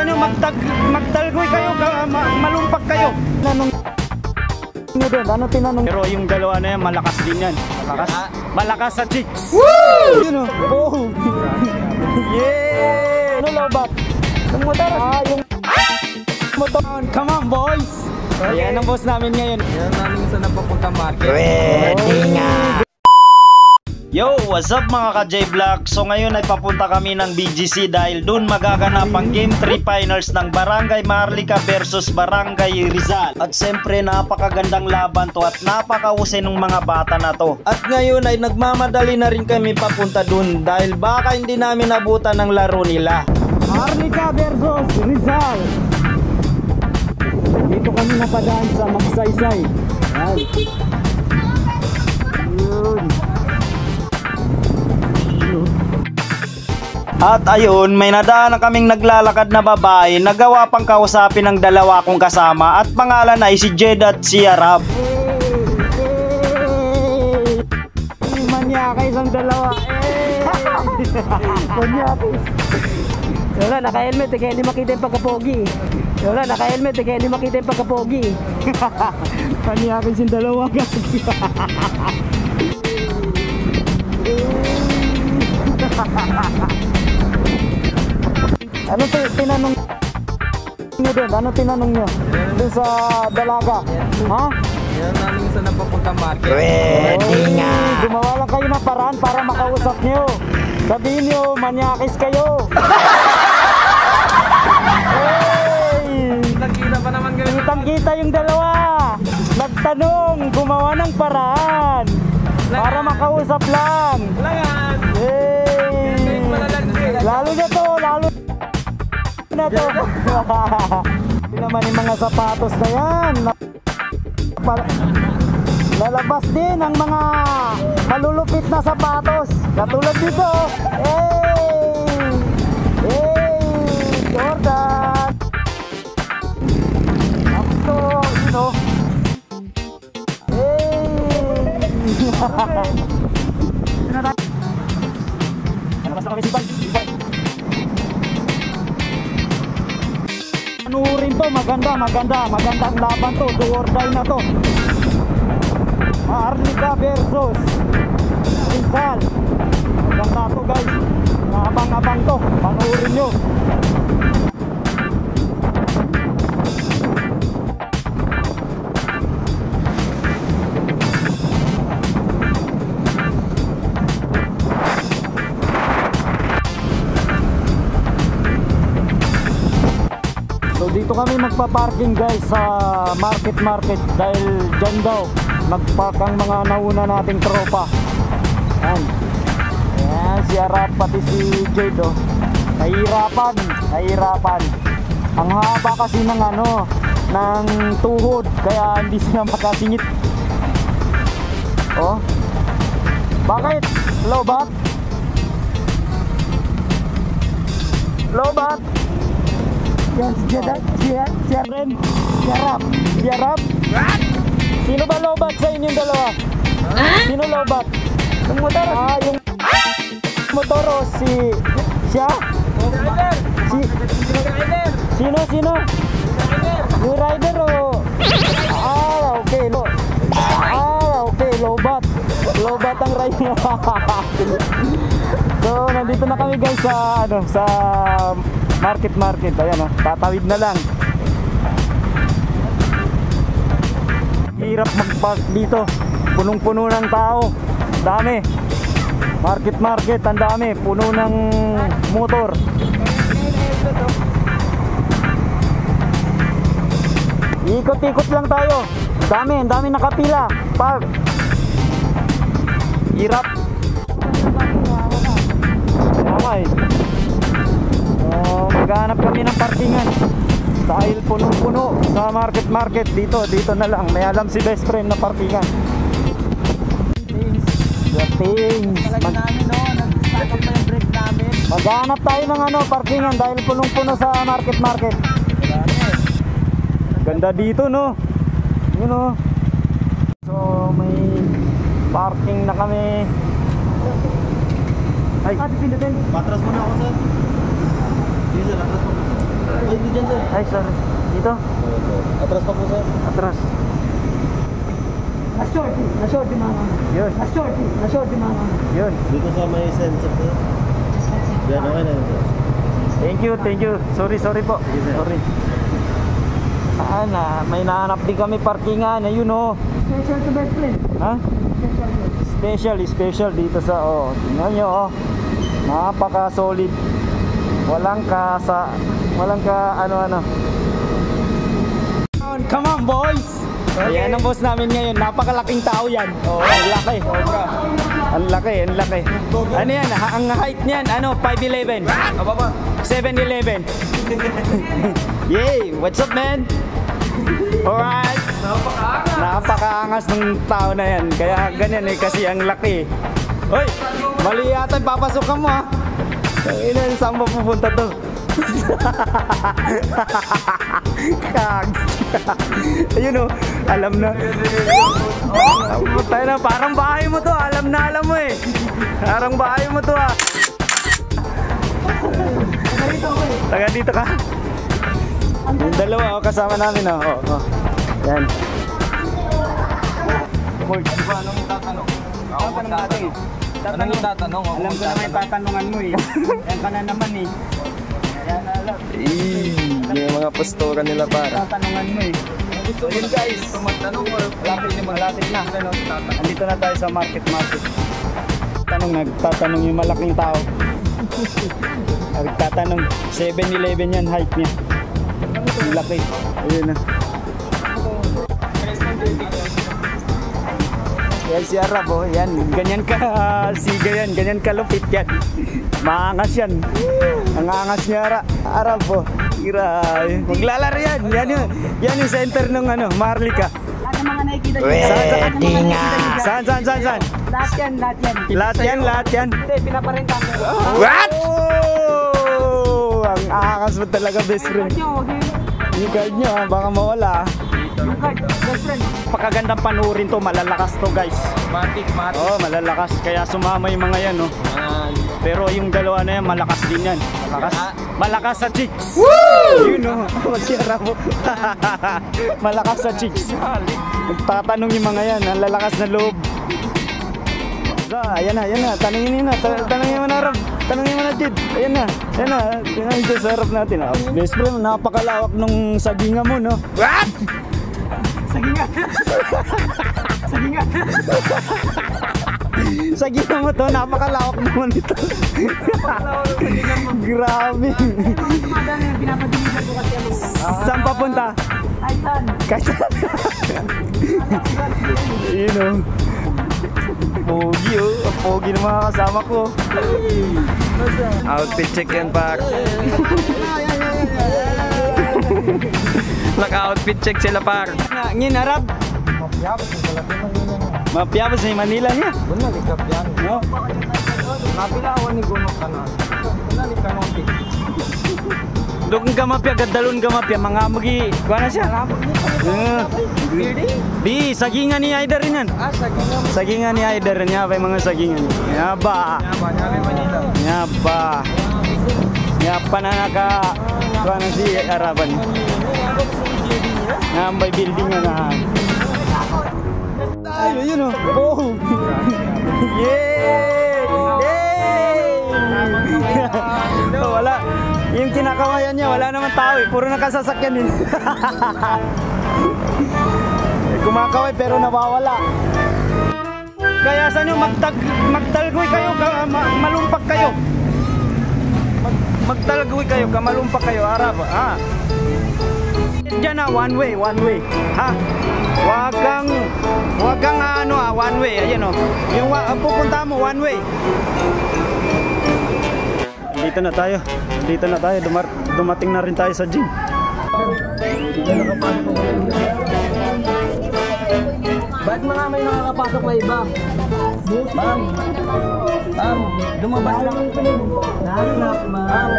nyo, magdalgoy kayo, malumpak kayo. Anong nyo doon? Ano tinanong? Pero yung dalawa na yan, malakas din yan. Malakas sa chicks. Woo! Yun o. Oh. Yeah! Ano lowbat? Yung motor. Yung motor. Come on, boys! Ayan ang boss namin ngayon. Ayan namin sa napapunta market. Ready nga! Yo, what's up mga ka-J-Vlog? So ngayon ay papunta kami ng BGC dahil dun magaganap ang Game 3 Finals ng Barangay Maharlika versus Barangay Rizal. At siyempre napakagandang laban to at napakahusay ng mga bata na to. At ngayon ay nagmamadali na rin kami papunta dun dahil baka hindi namin nabutan ng laro nila. Maharlika versus Rizal. Dito kami napadaan sa Magsaysay. Yun. At ayun, may nadaan na kaming naglalakad na babae, nagawa pang kausapin ng dalawa kong kasama at pangalan ay si Jed at si Arab. Manyakis ang dalawa. Manyakis. Wala, naka-helmet kaya hindi makita yung pagkapogi. Wala, naka-helmet kaya hindi makita yung pagkapogi. Manyakis yung dalawa. Ano tinanong nyo doon? Ano tinanong nyo? Doon sa dalaga? Ha? Ayan namin sa napapunta market. Ready nga! Gumawa lang kayo ng paraan para makausap nyo. Sabihin nyo, manyakis kayo. Hey! Kitang-kita pa naman ganun. Kitang-kita yung dalawa. Nagtanong, gumawa ng paraan para makausap lang. Langan! Hey! Lalo na to, lalo na to. Hindi naman yung mga sapatos na yan. Lalabas din ang mga malulupit na sapatos. Katulad dito. Hey! Hey! Jordan! Ako to, you know. Hey! Nalabas na kami si Bal. Panurin to, magandang laban to, do or die na to. Maharlika versus Rizal. Maganda to guys, abang-abang to, panurin nyo. So dito kami magpa-parking guys sa market dahil dyan daw nagpark ang mga nauna nating tropa. Ayan. Ayan si Arap pati si Jade oh. Nahihirapan. Ang haba kasi ng ng tuhod kaya hindi sila makasingit. Oh. Bakit? Lowbat? Yan si Arap. Sino ba lowbat sa inyong dalawa? Sino lowbat? Yung motor. Yung motor o siya? Sino? Yung rider o? Okay. Okay, lowbat. Lowbat ang rider. So, nandito na kami guys sa market. Ayan tatawid na lang. Hirap mag-park dito. Punong-puno ng tao. Dami. Market, ang dami. Puno ng motor. Ikot-ikot lang tayo. Dami nakapila. Park. Hirap. Okay. Maghanap kami ng parkingan dahil punong-puno sa market dito na lang. May alam si best friend na parkingan. Maghanap tayo ng parkingan dahil punong-puno sa market. Ganda dito no. Yun oh. So may parking na kami. Ay, pindutin. Patras mo na ako sir. Diesel, atras mo. Ay, dyan, sir. Ay, sorry. Dito? Atras pa po, sir. Atras. Na-shorty mga. Yun. Na-shorty mga. Yun. Dito sa may sensor, sir. Yan, okay na yun, sir. Thank you. Sorry po. Sorry. May nahanap din kami parkingan. Ayun oh. Special to best friend. Ha? Special dito sa tingnan nyo oh. Napaka solid. Walang ka ano. Come on boys. Ayan ang boss namin ngayon. Napakalaking tao yan. Ang laki. Ang laki. Ano yan? Ang height niyan, 5'11". Ababa. 7'11". Yay! What's up, man? Alright. Napakaangas ng tao na yan. Kaya ganyan kasi ang laki. Hoy! Mali yata yung papasukan mo ha. Saan mo pupunta to? Kag. Ayun o. Alam na. Tayo na. Parang bahay mo to. Alam mo eh. Parang bahay mo to ha. Taga dito ka. Yung dalawa kasama namin Yan. Boy, di ba anong tatanong? Tatanong natin eh. Anong yung tatanong? Alam ko naman yung tatanungan mo eh. Yan ka na naman eh. Yan alam. Yung mga postura nila para. Tatanungan mo eh. So yun guys, tumatanong or Malapit na. Andito na tayo sa market. Nagtatanong yung malaking tao. Nagtatanong. 7'11" yan height niya. Ang laki. Ayun na. Yan si Arab oh. Yan. Ganyan ka siga yan. Ganyan ka lupit yan. Maangas yan. Ang angas niya Arab oh. Grabe. Maglalaro yan. Yan yung center ng Maharlika. Lahat ng mga nakikita nyo. Pwede nga. Saan? Lahat yan. Hindi, pinaparenta ko. What? Oh! Ang angas mo talaga, best friend. Yung card nyo, baka mawala. Yung card, best friend. Pakagandang panurin to, malalakas to guys. matik. Oh, malalakas. Kaya sumama yung mga yan, no? Pero yung dalawa na yan, malakas din yan. Malakas sa chicks. Woo! Yun, no? Masira mo. Malakas sa chicks. Nagtatanong yung mga yan, ang lalakas na loob. Ayan na. Tanungin mo na, Rob. Tanungin mo na, Jid. Ayan na. Tingnan dito sa harap natin. Best friend, napakalawak nung saginga mo, no? What? Saginga mo to, napakalawak naman ito. Grabe. Madami yung pinapadiligan ko kasi Saan papunta? Kaisan. Yun o. Pogi o. Pogi ng mga kasama ko. Outfit check yan par. Naka-outfit check sila par. Ngin Arab. Mapiyabos sa Manila niya. Buna, likap yan. No? Napilawan ni Gunok ka na. Buna, likanotik. Doon ka mapya, gadalon ka mapya. Mga magi, kuha na siya. Di, sagingan ni Aider rin yan. Sagingan mo. Sagingan ni Aider rin yan. Mga sagingan. Yaba. Nyari Manila. Yapa na naka, kuha na si Araban. Ngambay building nga na. Ay, yun o. Oh! Yay! Wala. Yung kinakawayan niya, wala naman tao eh. Puro nakasasakyan din. Kumakaway pero nawawala. Kaya sa nyo, magtalgoy kayo, malumpak kayo. Magtalgoy kayo, malumpak kayo, Arab. Ha? Diyan na, one way. Ha? Wag kang one way. Ayan o. Yung pupunta mo, one way. Dito na tayo. Dumating na rin tayo sa gym. Ba't mga may nakakapasok na iba? Ma'am, lumabas lang. Nahanap, ma'am.